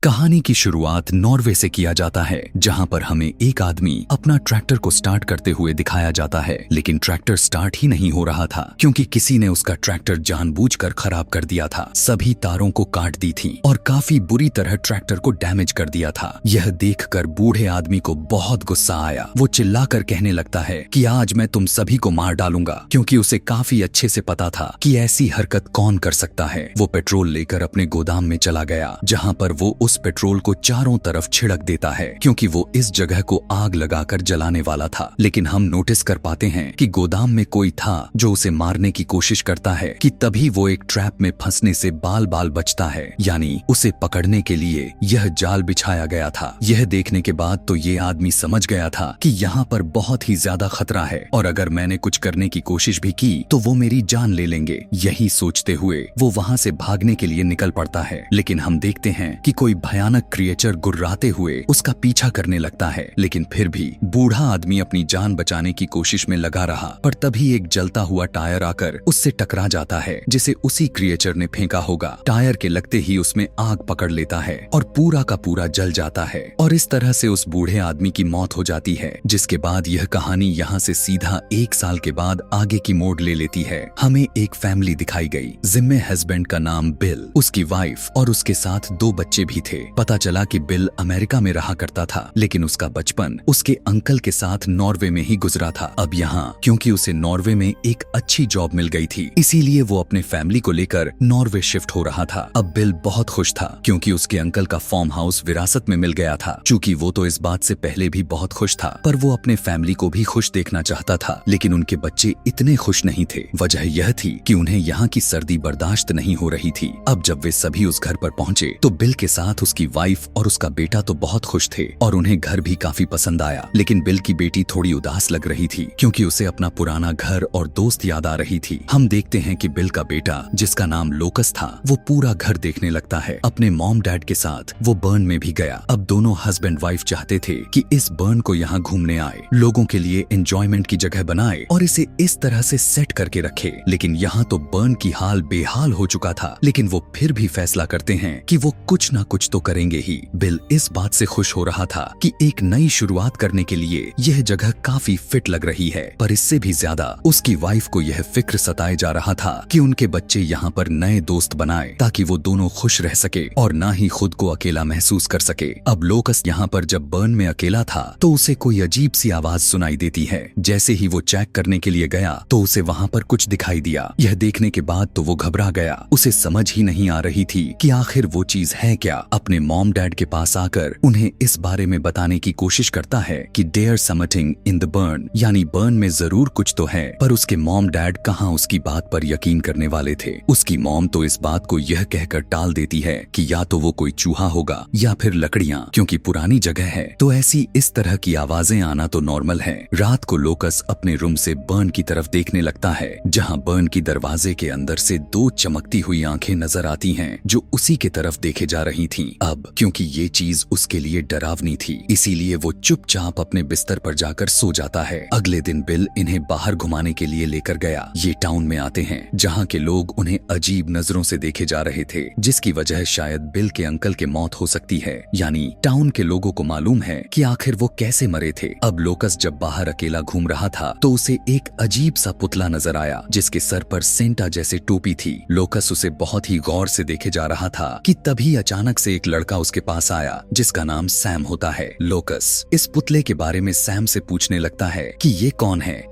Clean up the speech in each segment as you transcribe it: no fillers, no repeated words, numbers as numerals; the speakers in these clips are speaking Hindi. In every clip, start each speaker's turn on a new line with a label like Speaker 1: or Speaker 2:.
Speaker 1: कहानी की शुरुआत नॉर्वे से किया जाता है, जहां पर हमें एक आदमी अपना ट्रैक्टर को स्टार्ट करते हुए दिखाया जाता है। लेकिन ट्रैक्टर स्टार्ट ही नहीं हो रहा था क्योंकि किसी ने उसका ट्रैक्टर जानबूझकर खराब कर दिया था। सभी तारों को काट दी थी और काफी बुरी तरह ट्रैक्टर को डैमेज कर दिया था। यह देखकर बूढ़े आदमी को बहुत गुस्सा आया। वो चिल्लाकर कहने लगता है कि आज मैं तुम सभी को मार डालूंगा, क्योंकि उसे काफी अच्छे से पता था कि ऐसी हरकत कौन कर सकता है। वो पेट्रोल लेकर अपने गोदाम में चला गया, जहाँ पर वो उस पेट्रोल को चारों तरफ छिड़क देता है, क्योंकि वो इस जगह को आग लगाकर जलाने वाला था। लेकिन हम नोटिस कर पाते हैं कि गोदाम में कोई था जो उसे मारने की कोशिश करता है कि तभी वो एक ट्रैप में फंसने से बाल बाल बचता है, यानी उसे पकड़ने के लिए यह जाल बिछाया गया था। यह देखने के बाद तो ये आदमी समझ गया था कि यहाँ पर बहुत ही ज्यादा खतरा है और अगर मैंने कुछ करने की कोशिश भी की तो वो मेरी जान ले लेंगे। यही सोचते हुए वो वहाँ से भागने के लिए निकल पड़ता है। लेकिन हम देखते हैं कि कोई भयानक क्रिएचर गुर्राते हुए उसका पीछा करने लगता है। लेकिन फिर भी बूढ़ा आदमी अपनी जान बचाने की कोशिश में लगा रहा, पर तभी एक जलता हुआ टायर आकर उससे टकरा जाता है, जिसे उसी क्रिएचर ने फेंका होगा। टायर के लगते ही उसमें आग पकड़ लेता है और पूरा का पूरा जल जाता है और इस तरह से उस बूढ़े आदमी की मौत हो जाती है। जिसके बाद यह कहानी यहाँ से सीधा 1 साल के बाद आगे की मोड़ ले लेती है। हमें एक फैमिली दिखाई गई। जिम्मे हस्बैंड का नाम बिल, उसकी वाइफ और उसके साथ 2 बच्चे भी थे। पता चला कि बिल अमेरिका में रहा करता था, लेकिन उसका बचपन उसके अंकल के साथ नॉर्वे में ही गुजरा था। अब यहाँ क्योंकि उसे नॉर्वे में एक अच्छी जॉब मिल गई थी, इसीलिए वो अपने फैमिली को लेकर नॉर्वे शिफ्ट हो रहा था। अब बिल बहुत खुश था क्योंकि उसके अंकल का फार्म हाउस विरासत में मिल गया था। चूंकि वो तो इस बात से पहले भी बहुत खुश था, पर वो अपने फैमिली को भी खुश देखना चाहता था। लेकिन उनके बच्चे इतने खुश नहीं थे। वजह यह थी कि उन्हें यहाँ की सर्दी बर्दाश्त नहीं हो रही थी। अब जब वे सभी उस घर पर पहुंचे तो बिल के साथ उसकी वाइफ और उसका बेटा तो बहुत खुश थे और उन्हें घर भी काफी पसंद आया। लेकिन बिल की बेटी थोड़ी उदास लग रही थी क्योंकि उसे अपना पुराना घर और दोस्त याद आ रही थी। हम देखते हैं कि बिल का बेटा, जिसका नाम लोकस था, वो पूरा घर देखने लगता है। अपने मॉम डैड के साथ वो बर्न में भी गया। अब दोनों हस्बैंड वाइफ चाहते थे कि इस बर्न को यहाँ घूमने आए, लोगों के लिए एंजॉयमेंट की जगह बनाए और इसे इस तरह से सेट करके रखे। लेकिन यहाँ तो बर्न की हाल बेहाल हो चुका था, लेकिन वो फिर भी फैसला करते हैं कि वो कुछ ना कुछ तो करेंगे ही। बिल इस बात से खुश हो रहा था कि एक नई शुरुआत करने के लिए यह जगह काफी फिट लग रही है, पर इससे भी ज्यादा उसकी वाइफ को यह फिक्र सताए जा रहा था कि उनके बच्चे यहाँ पर नए दोस्त बनाए ताकि वो दोनों खुश रह सके और ना ही खुद को अकेला महसूस कर सके। अब लोकस यहाँ पर जब बर्न में अकेला था तो उसे कोई अजीब सी आवाज सुनाई देती है। जैसे ही वो चेक करने के लिए गया तो उसे वहाँ पर कुछ दिखाई दिया। यह देखने के बाद तो वो घबरा गया। उसे समझ ही नहीं आ रही थी कि आखिर वो चीज है क्या। अपने मॉम डैड के पास आकर उन्हें इस बारे में बताने की कोशिश करता है कि there something in the burn, यानी बर्न में जरूर कुछ तो है। पर उसके मॉम डैड कहाँ उसकी बात पर यकीन करने वाले थे। उसकी मॉम तो इस बात को यह कहकर टाल देती है कि या तो वो कोई चूहा होगा या फिर लकड़ियाँ, क्योंकि पुरानी जगह है तो ऐसी इस तरह की आवाजें आना तो नॉर्मल है। रात को लोकस अपने रूम से बर्न की तरफ देखने लगता है, जहाँ बर्न की दरवाजे के अंदर से 2 चमकती हुई आंखें नजर आती हैं जो उसी के तरफ देखे जा रही थीं। अब क्योंकि ये चीज उसके लिए डरावनी थी, इसीलिए वो चुपचाप अपने बिस्तर पर जाकर सो जाता है। अगले दिन बिल इन्हें बाहर घुमाने के लिए लेकर गया। ये टाउन में आते हैं जहाँ के लोग उन्हें अजीब नजरों से देखे जा रहे थे, जिसकी वजह शायद बिल के अंकल के मौत हो सकती है। यानी टाउन के लोगों को मालूम है कि आखिर वो कैसे मरे थे। अब लोकस जब बाहर अकेला घूम रहा था तो उसे एक अजीब सा पुतला नजर आया जिसके सर पर सेंटा जैसे टोपी थी। लोकस उसे बहुत ही गौर से देखे जा रहा था कि तभी अचानक से एक लड़का उसके पास आया जिसका नाम सैम होता है। लोकस इस पुतले के बारे में सैम से पूछने लगता है कि ये कौन है।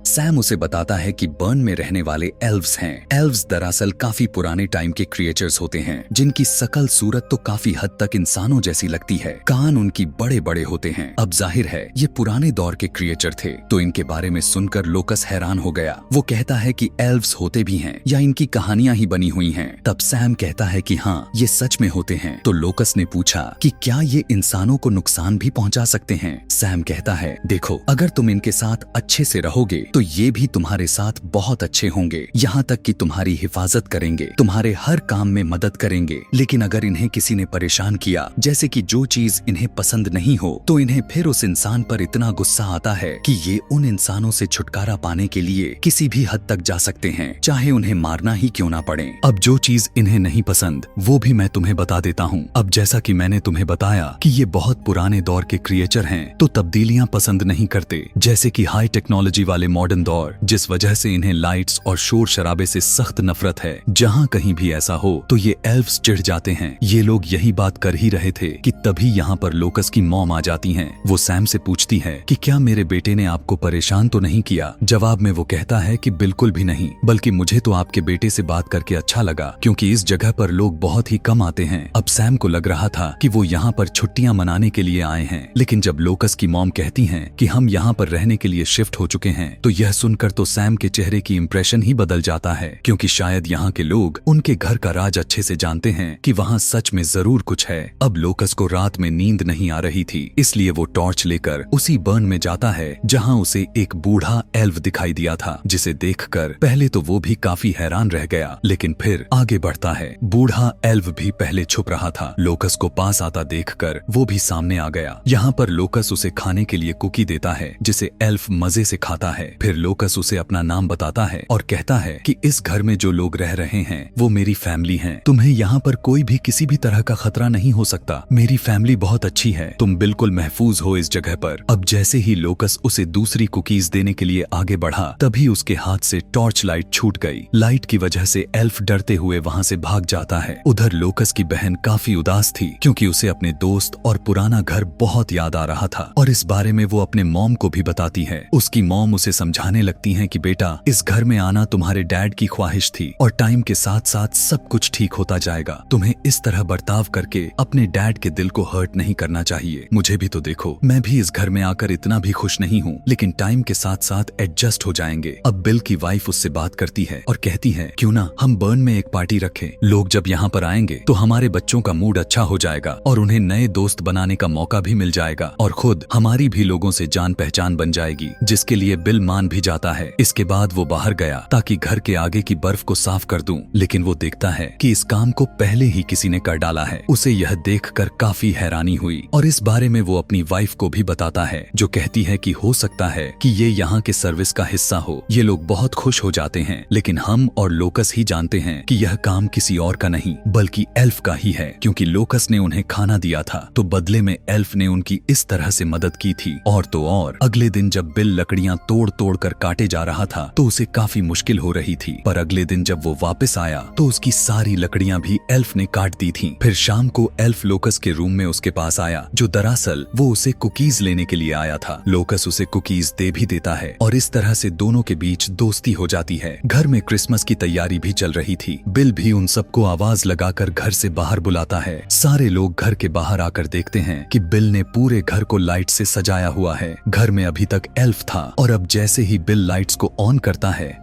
Speaker 1: सैम उसे बताता है कि बर्न में रहने वाले एल्व्स हैं। एल्व्स दरअसल काफी पुराने टाइम के क्रिएचर्स होते हैं जिनकी शकल सूरत तो काफी हद तक इंसानों जैसी लगती है। कान उनकी बड़े बड़े होते हैं। अब जाहिर है ये पुराने दौर के क्रिएचर थे, तो इनके बारे में सुनकर लोकस हैरान हो गया। वो कहता है कि एल्व्स होते भी हैं या इनकी कहानियां ही बनी हुई हैं। तब सैम कहता है कि हाँ, ये सच में होते हैं। तो लोकस ने पूछा कि क्या ये इंसानों को नुकसान भी पहुंचा सकते हैं। सैम कहता है, देखो, अगर तुम इनके साथ अच्छे से रहोगे तो तो ये भी तुम्हारे साथ बहुत अच्छे होंगे, यहाँ तक कि तुम्हारी हिफाजत करेंगे, तुम्हारे हर काम में मदद करेंगे। लेकिन अगर इन्हें किसी ने परेशान किया, जैसे कि जो चीज इन्हें पसंद नहीं हो, तो इन्हें फिर उस इंसान पर इतना गुस्सा आता है कि ये उन इंसानों से छुटकारा पाने के लिए किसी भी हद तक जा सकते हैं, चाहे उन्हें मारना ही क्यों ना पड़े। अब जो चीज इन्हें नहीं पसंद वो भी मैं तुम्हें बता देता हूँ। अब जैसा कि मैंने तुम्हें बताया कि ये बहुत पुराने दौर के क्रिएचर हैं, तो तब्दीलियां पसंद नहीं करते, जैसे कि हाई टेक्नोलॉजी वाले मॉडर्न दौर, जिस वजह से इन्हें लाइट्स और शोर शराबे से सख्त नफरत है। जहाँ कहीं भी ऐसा हो तो ये एल्फ्स चिढ़ जाते हैं। ये लोग यही बात कर ही रहे थे कि तभी यहाँ पर लोकस की मॉम आ जाती हैं। वो सैम से पूछती है कि क्या मेरे बेटे ने आपको परेशान तो नहीं किया। जवाब में वो कहता है कि बिल्कुल भी नहीं, बल्कि मुझे तो आपके बेटे से बात करके अच्छा लगा, क्योंकि इस जगह पर लोग बहुत ही कम आते हैं। अब सैम को लग रहा था कि वो यहाँ पर छुट्टियां मनाने के लिए आए हैं, लेकिन जब लोकस की मॉम कहती हैं कि हम यहाँ पर रहने के लिए शिफ्ट हो चुके हैं, तो यह सुनकर तो सैम के चेहरे की इंप्रेशन ही बदल जाता है, क्योंकि शायद यहाँ के लोग उनके घर का राज अच्छे से जानते हैं कि वहाँ सच में जरूर कुछ है। अब लोकस को रात में नींद नहीं आ रही थी, इसलिए वो टॉर्च लेकर उसी बर्न में जाता है जहाँ उसे एक बूढ़ा एल्फ दिखाई दिया था, जिसे देखकर पहले तो वो भी काफी हैरान रह गया, लेकिन फिर आगे बढ़ता है। बूढ़ा एल्फ भी पहले छुप रहा था। लोकस को पास आता देखकर वो भी सामने आ गया। यहाँ पर लोकस उसे खाने के लिए कुकी देता है, जिसे एल्फ मजे से खाता है। फिर लोकस उसे अपना नाम बताता है और कहता है कि इस घर में जो लोग रह रहे हैं वो मेरी फैमिली हैं। तुम्हें यहाँ पर कोई भी किसी भी तरह का खतरा नहीं हो सकता। मेरी फैमिली बहुत अच्छी है, तुम बिल्कुल महफूज हो इस जगह पर। अब जैसे ही लोकस उसे दूसरी कुकीज देने के लिए आगे बढ़ा, तभी उसके हाथ से टॉर्च लाइट छूट गई। लाइट की वजह से एल्फ डरते हुए वहाँ से भाग जाता है। उधर लोकस की बहन काफी उदास थी, क्योंकि उसे अपने दोस्त और पुराना घर बहुत याद आ रहा था, और इस बारे में वो अपने मॉम को भी बताती है। उसकी मॉम उसे समझाने लगती है कि बेटा, इस घर में आना तुम्हारे डैड की ख्वाहिश थी, और टाइम के साथ साथ सब कुछ ठीक होता जाएगा। तुम्हें इस तरह बर्ताव करके अपने डैड के दिल को हर्ट नहीं करना चाहिए। मुझे भी तो देखो, मैं भी इस घर में आकर इतना भी खुश नहीं हूँ, लेकिन टाइम के साथ साथ एडजस्ट हो जाएंगे। अब बिल की वाइफ उससे बात करती है और कहती है, क्यों ना हम बर्न में एक पार्टी रखें। लोग जब यहाँ पर आएंगे तो हमारे बच्चों का मूड अच्छा हो जाएगा और उन्हें नए दोस्त बनाने का मौका भी मिल जाएगा, और खुद हमारी भी लोगों से जान पहचान बन जाएगी, जिसके लिए बिल मान भी जाता है। इसके बाद वो बाहर गया ताकि घर के आगे की बर्फ को साफ कर दूं, लेकिन वो देखता है कि इस काम को पहले ही किसी ने कर डाला है। उसे यह देखकर काफी हैरानी हुई, और इस बारे में वो अपनी वाइफ को भी बताता है, जो कहती है कि हो सकता है कि ये यहाँ के सर्विस का हिस्सा हो। ये लोग बहुत खुश हो जाते हैं, लेकिन हम और लोकस ही जानते हैं कि यह काम किसी और का नहीं बल्कि एल्फ का ही है, क्योंकि लोकस ने उन्हें खाना दिया था, तो बदले में एल्फ ने उनकी इस तरह से मदद की थी। और तो और अगले दिन जब बिल लकड़ियां तोड़ तोड़ कर काटे जा रहा था, तो उसे काफी मुश्किल हो रही थी, पर अगले दिन जब वो वापस आया तो उसकी सारी लकड़ियां भी एल्फ ने काट दी थी। फिर शाम को एल्फ लोकस के रूम में उसके पास आया, जो दरअसल वो उसे कुकीज लेने के लिए आया था। लोकस उसे कुकीज दे भी देता है, और इस तरह से दोनों के बीच दोस्ती हो जाती है। घर में क्रिसमस की तैयारी भी चल रही थी। बिल भी उन सबको आवाज लगाकर घर से बाहर बुलाता है। सारे लोग घर के बाहर आकर देखते हैं कि बिल ने पूरे घर को लाइट से सजाया हुआ है। घर में अभी तक एल्फ था, और अब जैसे ही बिल लाइट्स को ऑन करता है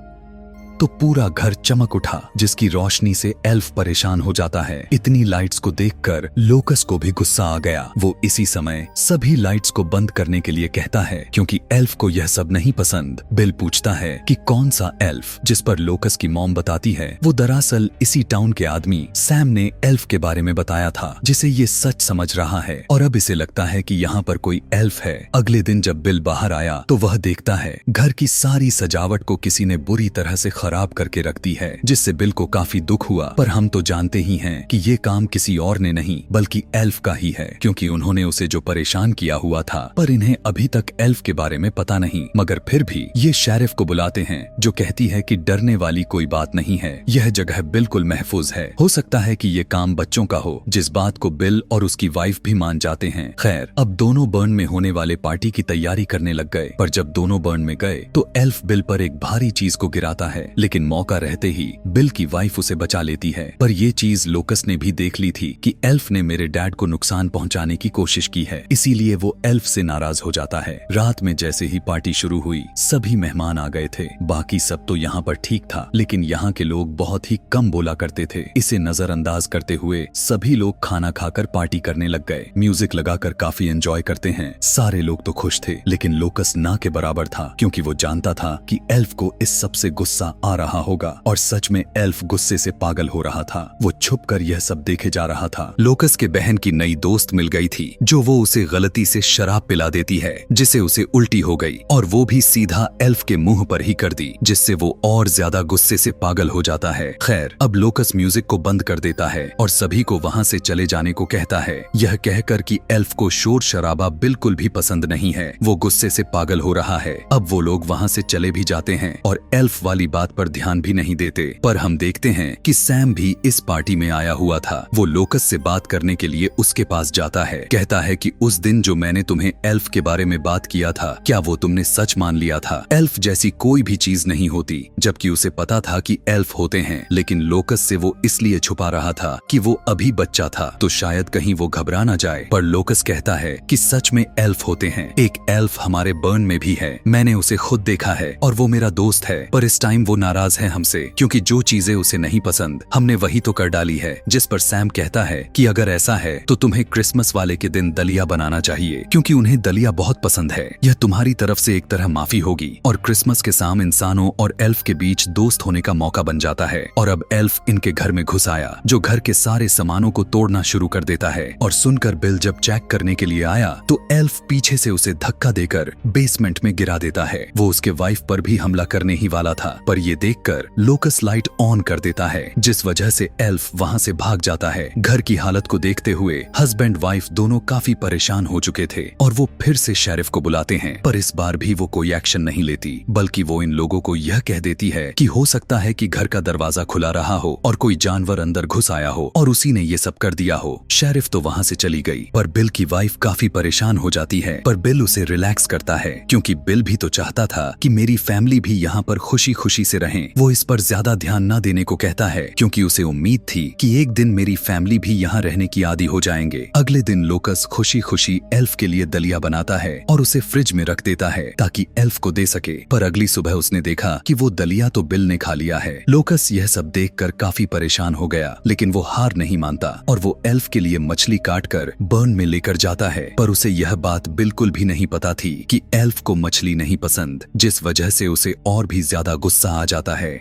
Speaker 1: तो पूरा घर चमक उठा, जिसकी रोशनी से एल्फ परेशान हो जाता है। इतनी लाइट्स को देखकर लोकस को भी गुस्सा आ गया। वो इसी समय सभी लाइट्स को बंद करने के लिए कहता है, क्योंकि एल्फ को यह सब नहीं पसंद। बिल पूछता है कि कौन सा एल्फ, जिस पर लोकस की मॉम बताती है वो दरअसल इसी टाउन के आदमी सैम ने एल्फ के बारे में बताया था, जिसे ये सच समझ रहा है, और अब इसे लगता है कि यहाँ पर कोई एल्फ है। अगले दिन जब बिल बाहर आया तो वह देखता है घर की सारी सजावट को किसी ने बुरी तरह से खराब करके रख दी है, जिससे बिल को काफी दुख हुआ। पर हम तो जानते ही हैं कि ये काम किसी और ने नहीं बल्कि एल्फ का ही है, क्योंकि उन्होंने उसे जो परेशान किया हुआ था। पर इन्हें अभी तक एल्फ के बारे में पता नहीं, मगर फिर भी ये शेरिफ को बुलाते हैं, जो कहती है कि डरने वाली कोई बात नहीं है, यह जगह बिल्कुल महफूज है। हो सकता है कि ये काम बच्चों का हो, जिस बात को बिल और उसकी वाइफ भी मान जाते हैं। खैर, अब दोनों बर्न में होने वाले पार्टी की तैयारी करने लग गए, पर जब दोनों बर्न में गए तो एल्फ बिल पर एक भारी चीज को गिराता है, लेकिन मौका रहते ही बिल की वाइफ उसे बचा लेती है। पर ये चीज लोकस ने भी देख ली थी कि एल्फ ने मेरे डैड को नुकसान पहुंचाने की कोशिश की है, इसीलिए वो एल्फ से नाराज हो जाता है। रात में जैसे ही पार्टी शुरू हुई, सभी मेहमान आ गए थे। बाकी सब तो यहाँ पर ठीक था, लेकिन यहाँ के लोग बहुत ही कम बोला करते थे। इसे नजरअंदाज करते हुए सभी लोग खाना खाकर पार्टी करने लग गए। म्यूजिक लगाकर काफी एंजॉय करते हैं। सारे लोग तो खुश थे, लेकिन लोकस ना के बराबर था, क्योंकि वो जानता था कि एल्फ को इस सब से गुस्सा आ रहा होगा। और सच में एल्फ गुस्से से पागल हो रहा था। वो छुपकर यह सब देखे जा रहा था। लोकस के बहन की नई दोस्त मिल गई थी, जो वो उसे गलती से शराब पिला देती है, जिसे उसे उल्टी हो गई, और वो भी सीधा एल्फ के मुंह पर ही कर दी, जिससे वो और ज्यादा गुस्से से पागल हो जाता है। खैर, अब लोकस म्यूजिक को बंद कर देता है और सभी को वहाँ से चले जाने को कहता है, यह कहकर कि एल्फ को शोर शराबा बिल्कुल भी पसंद नहीं है। वो गुस्से से पागल हो रहा है। अब वो लोग वहाँ से चले भी जाते हैं और एल्फ वाली बात पर ध्यान भी नहीं देते। पर हम देखते हैं कि सैम भी इस पार्टी में आया हुआ था। वो लोकस से बात करने के लिए उसके पास जाता है। कहता है कि उस दिन जो मैंने तुम्हें एल्फ के बारे में बात किया था, क्या वो तुमने सच मान लिया था? एल्फ जैसी कोई भी चीज नहीं होती, जबकि उसे पता था कि एल्फ होते हैं, लेकिन लोकस से वो इसलिए छुपा रहा था कि वो अभी बच्चा था, तो शायद कहीं वो घबरा ना जाए। पर लोकस कहता है कि सच में एल्फ होते हैं। एक एल्फ हमारे बर्न में भी है, मैंने उसे खुद देखा है और वो मेरा दोस्त है। पर इस टाइम वो नाराज है हमसे, क्योंकि जो चीजें उसे नहीं पसंद हमने वही तो कर डाली है। जिस पर सैम कहता है कि अगर ऐसा है तो तुम्हें क्रिसमस वाले के दिन दलिया बनाना चाहिए, क्योंकि उन्हें दलिया बहुत पसंद है। यह तुम्हारी तरफ से एक तरह माफी होगी और क्रिसमस के शाम इंसानों और एल्फ के बीच दोस्त होने का मौका बन जाता है। और अब एल्फ इनके घर में घुस आया, जो घर के सारे सामानों को तोड़ना शुरू कर देता है। और सुनकर बिल जब चेक करने के लिए आया तो एल्फ पीछे से उसे धक्का देकर बेसमेंट में गिरा देता है। वो उसके वाइफ पर भी हमला करने ही वाला था, पर ये देखकर लोकस लाइट ऑन कर देता है, जिस वजह से एल्फ वहाँ से भाग जाता है। घर की हालत को देखते हुए हस्बैंड वाइफ दोनों काफी परेशान हो चुके थे और वो फिर से शेरिफ को बुलाते हैं। पर इस बार भी वो कोई एक्शन नहीं लेती, बल्कि वो इन लोगों को यह कह देती है कि हो सकता है कि घर का दरवाजा खुला रहा हो और कोई जानवर अंदर घुस आया हो और उसी ने ये सब कर दिया हो। शेरिफ तो वहाँ से चली गई, पर बिल की वाइफ काफी परेशान हो जाती है। पर बिल उसे रिलैक्स करता है, क्योंकि बिल भी तो चाहता था कि मेरी फैमिली भी यहाँ पर खुशी खुशी से रहें। वो इस पर ज्यादा ध्यान न देने को कहता है, क्योंकि उसे उम्मीद थी कि एक दिन मेरी फैमिली भी यहाँ रहने की आदी हो जाएंगे। अगले दिन लोकस खुशी खुशी एल्फ के लिए दलिया बनाता है और उसे फ्रिज में रख देता है ताकि एल्फ को दे सके। पर अगली सुबह उसने देखा कि वो दलिया तो बिल ने खा लिया है। लोकस यह सब देखकर काफी परेशान हो गया, लेकिन वो हार नहीं मानता और वो एल्फ के लिए मछली काटकर बर्न में लेकर जाता है। पर उसे यह बात बिल्कुल भी नहीं पता थी कि एल्फ को मछली नहीं पसंद, जिस वजह से उसे और भी ज्यादा गुस्सा आ जाता है।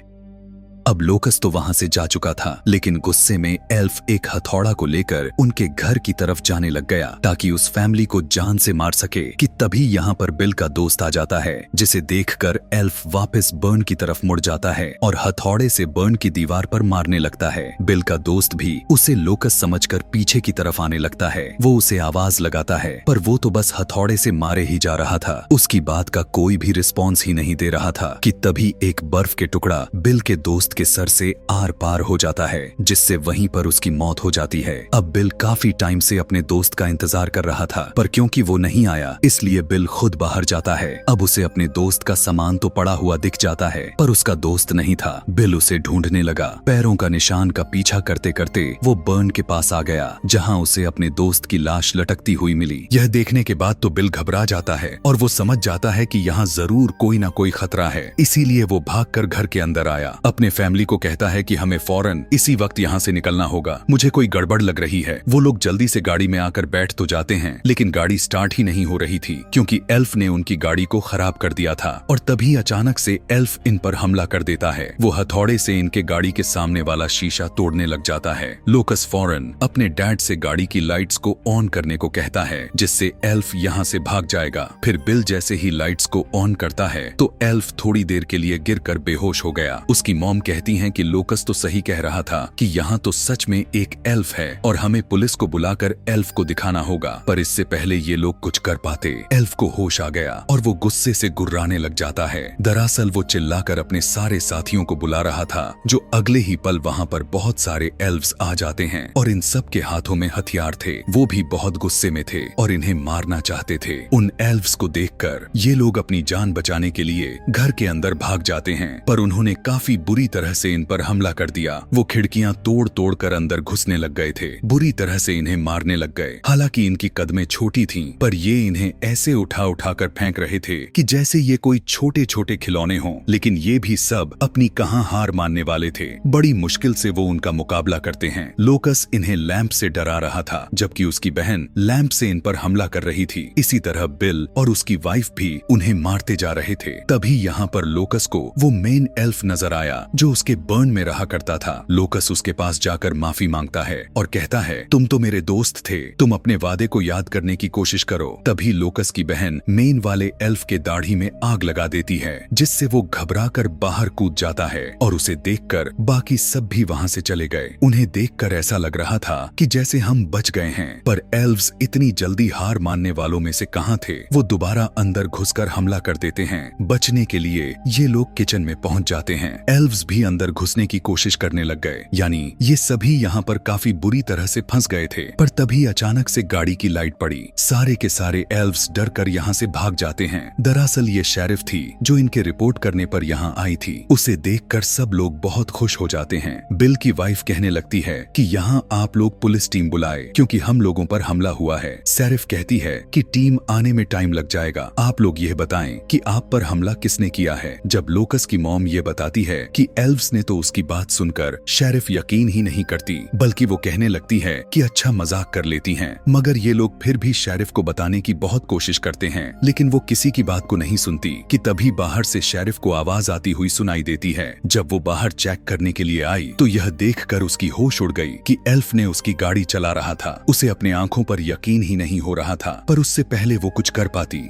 Speaker 1: अब लोकस तो वहां से जा चुका था, लेकिन गुस्से में एल्फ एक हथौड़ा को लेकर उनके घर की तरफ जाने लग गया ताकि उस फैमिली को जान से मार सके। कि तभी यहाँ पर बिल का दोस्त आ जाता है, जिसे देखकर एल्फ वापस बर्न की तरफ मुड़ जाता है और हथौड़े से बर्न की दीवार पर मारने लगता है। बिल का दोस्त भी उसे लोकस समझकर पीछे की तरफ आने लगता है। वो उसे आवाज लगाता है, पर वो तो बस हथौड़े से मारे ही जा रहा था। उसकी बात का कोई भी रिस्पॉन्स ही नहीं दे रहा था कि तभी एक बर्फ के टुकड़ा बिल के दोस्त के सर से आर पार हो जाता है, जिससे वहीं पर उसकी मौत हो जाती है। अब बिल काफी टाइम से अपने दोस्त का इंतजार कर रहा था, पर क्योंकि वो नहीं आया इसलिए बिल खुद बाहर जाता है। अब उसे अपने दोस्त का सामान तो पड़ा हुआ दिख जाता है, पर उसका दोस्त नहीं था। बिल उसे ढूंढने लगा। पैरों का निशान का पीछा करते करते वो बर्न के पास आ गया, जहाँ उसे अपने दोस्त की लाश लटकती हुई मिली। यह देखने के बाद तो बिल घबरा जाता है और वो समझ जाता है कि यहाँ जरूर कोई ना कोई खतरा है, इसीलिए वो भागकर घर के अंदर आया। अपने फैमिली को कहता है कि हमें फौरन इसी वक्त यहाँ से निकलना होगा, मुझे कोई गड़बड़ लग रही है। वो लोग जल्दी से गाड़ी में आकर बैठ तो जाते हैं, लेकिन गाड़ी स्टार्ट ही नहीं हो रही थी, क्योंकि एल्फ ने उनकी गाड़ी को खराब कर दिया था। और तभी अचानक से एल्फ इन पर हमला कर देता है। वो हथौड़े से इनके गाड़ी के सामने वाला शीशा तोड़ने लग जाता है। लोकस फौरन अपने डैड से गाड़ी की लाइट्स को ऑन करने को कहता है, जिससे एल्फ यहाँ से भाग जाएगा। फिर बिल जैसे ही लाइट्स को ऑन करता है तो एल्फ थोड़ी देर के लिए गिरकर बेहोश हो गया। उसकी मॉम कहती हैं कि लोकस तो सही कह रहा था कि यहाँ तो सच में एक एल्फ है और हमें पुलिस को बुलाकर एल्फ को दिखाना होगा। पर इससे पहले ये लोग कुछ कर पाते, एल्फ को होश आ गया और वो गुस्से से गुर्राने लग जाता है। दरअसल वो चिल्लाकर अपने सारे साथियों को बुला रहा था, जो अगले ही पल वहाँ पर बहुत सारे एल्व्स आ जाते हैं और इन सब के हाथों में हथियार थे। वो भी बहुत गुस्से में थे और इन्हें मारना चाहते थे। उन एल्व्स को देखकर ये लोग अपनी जान बचाने के लिए घर के अंदर भाग जाते हैं, पर उन्होंने काफी बुरी तरह से इन पर हमला कर दिया। वो खिड़कियां तोड़ तोड़ कर अंदर घुसने लग गए थे, बुरी तरह से इन्हें मारने लग गए। हालांकि इनकी कदमें छोटी थीं, पर ये इन्हें ऐसे उठा उठा कर फेंक रहे थे कि जैसे ये कोई छोटे छोटे खिलौने हों। लेकिन ये भी सब अपनी कहां हार मानने वाले थे। बड़ी मुश्किल से वो उनका मुकाबला करते हैं। लोकस इन्हें लैंप से डरा रहा था, जबकि उसकी बहन लैंप से इन पर हमला कर रही थी। इसी तरह बिल और उसकी वाइफ भी उन्हें मारते जा रहे थे। तभी यहाँ पर लोकस को वो मेन एल्फ नजर आया जो उसके बर्न में रहा करता था। लोकस उसके पास जाकर माफी मांगता है और कहता है, तुम तो मेरे दोस्त थे, तुम अपने वादे को याद करने की कोशिश करो। तभी लोकस की बहन मेन वाले एल्फ के दाढ़ी में आग लगा देती है, जिससे वो घबराकर बाहर कूद जाता है और उसे देखकर बाकी सब भी वहाँ से चले गए। उन्हें देखकर ऐसा लग रहा था कि जैसे हम बच गए हैं, पर एल्व्स इतनी जल्दी हार मानने वालों में से कहाँ थे। वो दोबारा अंदर घुसकर हमला कर देते हैं। बचने के लिए ये लोग किचन में पहुंच जाते हैं। एल्व्स भी अंदर घुसने की कोशिश करने लग गए, यानी ये सभी यहाँ पर काफी बुरी तरह से फंस गए थे। पर तभी अचानक से गाड़ी की लाइट पड़ी। सारे के सारे एल्व्स डर कर यहाँ से भाग जाते हैं। दरअसल ये शेरिफ थी जो इनके रिपोर्ट करने पर यहाँ आई थी। उसे देखकर सब लोग बहुत खुश हो जाते हैं। बिल की वाइफ कहने लगती है कि यहाँ आप लोग पुलिस टीम बुलाए, क्योंकि हम लोगों पर हमला हुआ है। शेरिफ कहती है कि टीम आने में टाइम लग जाएगा, आप लोग यह बताएं कि आप पर हमला किसने किया है। जब लोकस की मॉम ये बताती है कि एल्व्स ने, तो उसकी बात सुनकर शेरिफ यकीन ही नहीं करती, बल्कि वो कहने लगती है कि अच्छा मजाक कर लेती हैं। मगर ये लोग फिर भी शेरिफ को बताने की बहुत कोशिश करते हैं, लेकिन वो किसी की बात को नहीं सुनती कि तभी बाहर से शेरिफ को आवाज आती हुई सुनाई देती है। जब वो बाहर चेक करने के लिए आई तो यह देखकर उसकी होश उड़ गई कि एल्फ ने उसकी गाड़ी चला रहा था। उसे अपने आंखों पर यकीन ही नहीं हो रहा था, पर उससे पहले वो कुछ कर पाती,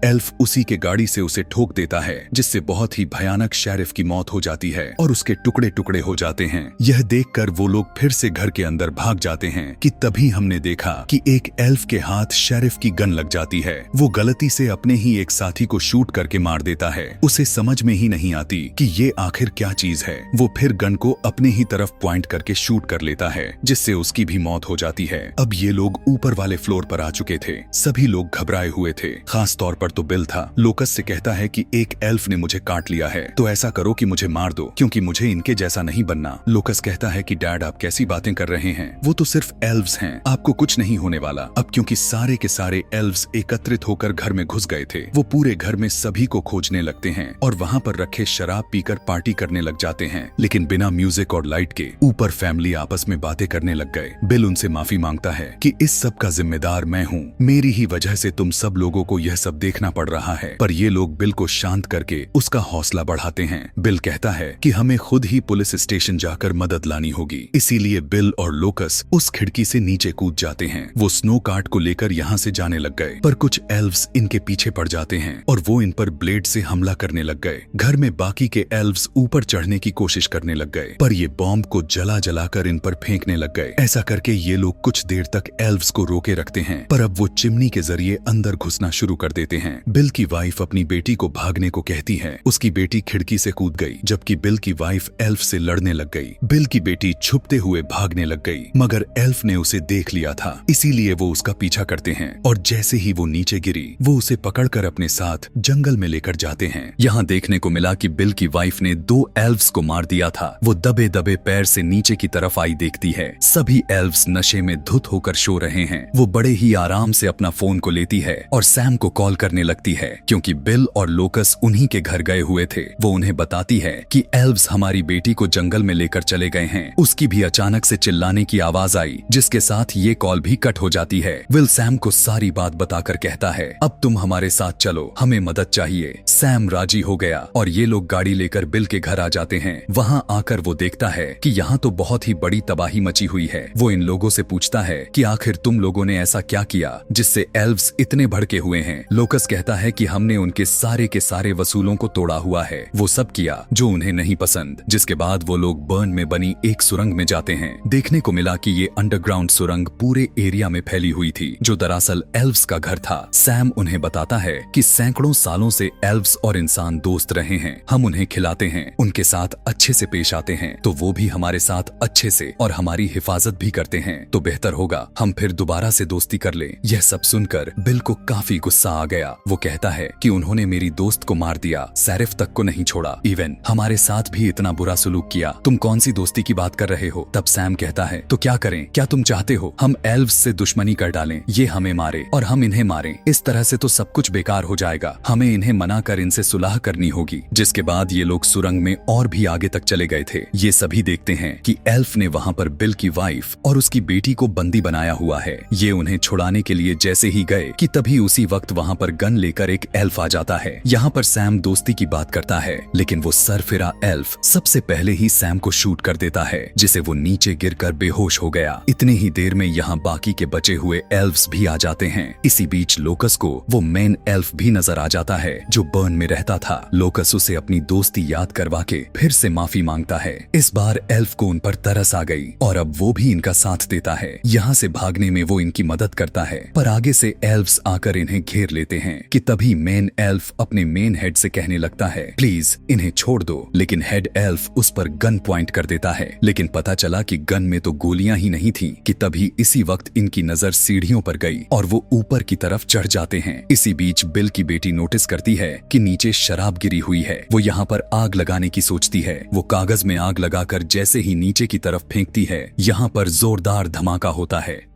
Speaker 1: एल्फ उसी के गाड़ी से उसे ठोक देता है, जिससे बहुत ही भयानक शेरिफ की मौत हो जाती है और उसके टुकड़े टुकड़े हो जाते हैं। यह देखकर वो लोग फिर से घर के अंदर भाग जाते हैं कि तभी हमने देखा कि एक एल्फ के हाथ शेरिफ की गन लग जाती है। वो गलती से अपने ही एक साथी को शूट करके मार देता है। उसे समझ में ही नहीं आती कि ये आखिर क्या चीज है। वो फिर गन को अपने ही तरफ पॉइंट करके शूट कर लेता है, जिससे उसकी भी मौत हो जाती है। अब ये लोग ऊपर वाले फ्लोर पर आ चुके थे। सभी लोग घबराए हुए थे, खास तौर पर तो बिल था। लोकस से कहता है कि एक एल्फ ने मुझे काट लिया है, तो ऐसा करो कि मुझे मार दो, क्योंकि मुझे इनके जैसा नहीं बनना। लोकस कहता है कि डैड, आप कैसी बातें कर रहे हैं, वो तो सिर्फ एल्व्स हैं, आपको कुछ नहीं होने वाला। अब क्योंकि सारे के सारे एल्व्स एकत्रित होकर घर में घुस गए थे, वो पूरे घर में सभी को खोजने लगते हैं और वहाँ पर रखे शराब पीकर पार्टी करने लग जाते हैं। लेकिन बिना म्यूजिक और लाइट के ऊपर फैमिली आपस में बातें करने लग गए। बिल उनसे माफी मांगता है कि इस सब का जिम्मेदार मैं हूँ, मेरी ही वजह से तुम सब लोगों को यह सब देखना पड़ रहा है। पर ये लोग बिल को शांत करके उसका हौसला बढ़ाते हैं। बिल कहता है कि हमें खुद ही पुलिस स्टेशन जाकर मदद लानी होगी। इसीलिए बिल और लोकस उस खिड़की से नीचे कूद जाते हैं। वो स्नो कार्ट को लेकर यहाँ से जाने लग गए, पर कुछ एल्व्स इनके पीछे पड़ जाते हैं और वो इन पर ब्लेड से हमला करने लग गए। घर में बाकी के एल्व्स ऊपर चढ़ने की कोशिश करने लग गए, पर ये बॉम्ब को जला जलाकर इन पर फेंकने लग गए। ऐसा करके ये लोग कुछ देर तक एल्व्स को रोके रखते हैं, पर अब वो चिमनी के जरिए अंदर घुसना शुरू कर देते हैं। बिल की वाइफ अपनी बेटी को भागने को कहती है। उसकी बेटी खिड़की से कूद गई, जबकि बिल की वाइफ एल्फ से लड़ने लग गई। बिल की बेटी छुपते हुए भागने लग गई, मगर एल्फ ने उसे देख लिया था, इसीलिए वो उसका पीछा करते हैं और जैसे ही वो नीचे गिरी, वो उसे पकड़कर अपने साथ जंगल में लेकर जाते हैं। यहाँ देखने को मिला कि बिल की वाइफ ने 2 एल्व्स को मार दिया था। वो दबे दबे पैर से नीचे की तरफ आई देखती है। सभी एल्व्स नशे में धुत होकर सो रहे हैं। वो बड़े ही आराम से अपना फोन को लेती है और सैम को कॉल करने लगती है, क्योंकि बिल और लोकस उन्हीं के घर गए हुए थे। वो उन्हें बताती है कि एल्व्स हमारी बेटी को जंगल में लेकर चले गए हैं। उसकी भी अचानक से चिल्लाने की आवाज आई, जिसके साथ ये कॉल भी कट हो जाती है। विल सैम को सारी बात बताकर कहता है, अब तुम हमारे साथ चलो, हमें मदद चाहिए। सैम राजी हो गया और ये लोग गाड़ी लेकर बिल के घर आ जाते हैं। वहाँ आकर वो देखता है कि यहाँ तो बहुत ही बड़ी तबाही मची हुई है। वो इन लोगों से पूछता है कि आखिर तुम लोगों ने ऐसा क्या किया जिससे एल्व्स इतने भड़के हुए हैं। लोकस कहता है कि हमने उनके सारे के सारे वसूलों को तोड़ा हुआ है, वो सब किया जो उन्हें नहीं पसंद। जिसके बाद वो लोग बर्न में बनी एक सुरंग में जाते हैं। देखने को मिला कि ये अंडरग्राउंड सुरंग पूरे एरिया में फैली हुई थी, जो दरअसल एल्व्स का घर था। सैम उन्हें बताता है कि सैकड़ों सालों से एल्व्स और इंसान दोस्त रहे हैं। हम उन्हें खिलाते हैं, उनके साथ अच्छे से पेश आते हैं, तो वो भी हमारे साथ अच्छे से और हमारी हिफाजत भी करते हैं। तो बेहतर होगा हम फिर दोबारा से दोस्ती कर लें। यह सब सुनकर बिल को काफी गुस्सा आ गया। वो कहता है कि उन्होंने मेरी दोस्त को मार दिया, सैरिफ तक को नहीं छोड़ा, इवन हमारे साथ भी इतना बुरा सलूक किया। तुम कौन सी दोस्ती की बात कर रहे हो? तब सैम कहता है, तो क्या करें? क्या तुम चाहते हो हम एल्व्स से दुश्मनी कर डालें, ये हमें मारे और हम इन्हें मारें? इस तरह से तो सब कुछ बेकार हो जाएगा। हमें इन्हें मना कर इनसे सुलह करनी होगी। जिसके बाद ये लोग सुरंग में और भी आगे तक चले गए थे। ये सभी देखते हैं कि एल्फ ने वहाँ पर बिल की वाइफ और उसकी बेटी को बंदी बनाया हुआ है। ये उन्हें छुड़ाने के लिए जैसे ही गए कि तभी उसी वक्त वहाँ पर गन लेकर एक एल्फ आ जाता है। यहाँ पर सैम दोस्ती की बात करता है, लेकिन वो सरफिरा एल्फ सबसे पहले ही सैम को शूट कर देता है, जिसे वो नीचे गिरकर बेहोश हो गया। इतने ही देर में यहाँ बाकी के बचे हुए एल्व्स भी आ जाते हैं। इसी बीच लोकस को वो मेन एल्फ भी नजर आ जाता है, जो बर्न में रहता था। लोकस उसे अपनी दोस्ती याद करवा के फिर से माफी मांगता है। इस बार एल्फ को उन पर तरस आ गई और अब वो भी इनका साथ देता है। यहाँ से भागने में वो इनकी मदद करता है, पर आगे से एल्व्स आकर इन्हें घेर लेते हैं कि तभी मेन एल्फ अपने मेन हेड से कहने लगता है, प्लीज इन्हें छोड़ दो। लेकिन हेड एल्फ उस पर गन पॉइंट कर देता है, लेकिन पता चला कि गन में तो गोलियां ही नहीं थी कि तभी इसी वक्त इनकी नजर सीढ़ियों पर गई और वो ऊपर की तरफ चढ़ जाते हैं। इसी बीच बिल की बेटी नोटिस करती है कि नीचे शराब गिरी हुई है। वो यहाँ पर आग लगाने की सोचती है। वो कागज में आग लगाकर जैसे ही नीचे की तरफ फेंकती है, यहाँ पर जोरदार धमाका होता है।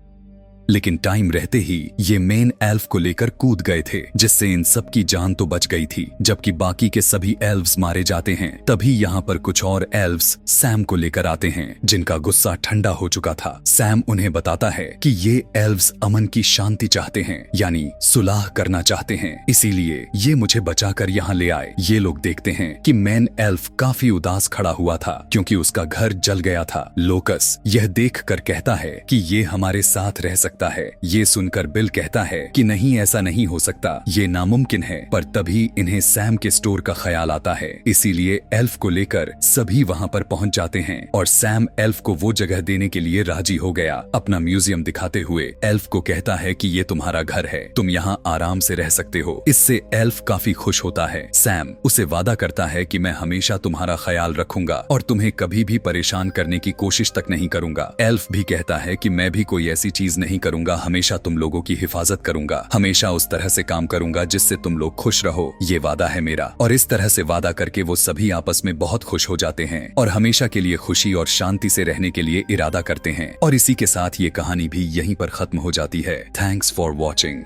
Speaker 1: लेकिन टाइम रहते ही ये मेन एल्फ को लेकर कूद गए थे, जिससे इन सब की जान तो बच गई थी। जबकि बाकी के सभी एल्व्स मारे जाते हैं, तभी यहाँ पर कुछ और एल्व्स सैम को लेकर आते हैं, जिनका गुस्सा ठंडा हो चुका था। सैम उन्हें बताता है कि ये एल्व्स अमन की शांति चाहते हैं, यानी सुलह करना चाहते हैं, इसीलिए ये मुझे बचाकर यहाँ ले आए। ये लोग देखते हैं कि मेन एल्फ काफी उदास खड़ा हुआ था, क्योंकि उसका घर जल गया था। लोकस यह देख कर कहता है कि ये हमारे साथ रह सकता है। ये सुनकर बिल कहता है कि नहीं, ऐसा नहीं हो सकता, ये नामुमकिन है। पर तभी इन्हें सैम के स्टोर का ख्याल आता है, इसीलिए एल्फ को लेकर सभी वहाँ पर पहुँच जाते हैं और सैम एल्फ को वो जगह देने के लिए राजी हो गया। अपना म्यूजियम दिखाते हुए एल्फ को कहता है कि ये तुम्हारा घर है, तुम यहाँ आराम से रह सकते हो। इससे एल्फ काफी खुश होता है। सैम उसे वादा करता है कि मैं हमेशा तुम्हारा ख्याल रखूंगा और तुम्हें कभी भी परेशान करने की कोशिश तक नहीं करूंगा। एल्फ भी कहता है कि मैं भी कोई ऐसी चीज नहीं करूंगा, हमेशा तुम लोगों की हिफाजत करूंगा, हमेशा उस तरह से काम करूंगा जिससे तुम लोग खुश रहो, ये वादा है मेरा। और इस तरह से वादा करके वो सभी आपस में बहुत खुश हो जाते हैं और हमेशा के लिए खुशी और शांति से रहने के लिए इरादा करते हैं। और इसी के साथ ये कहानी भी यहीं पर खत्म हो जाती है। Thanks for watching.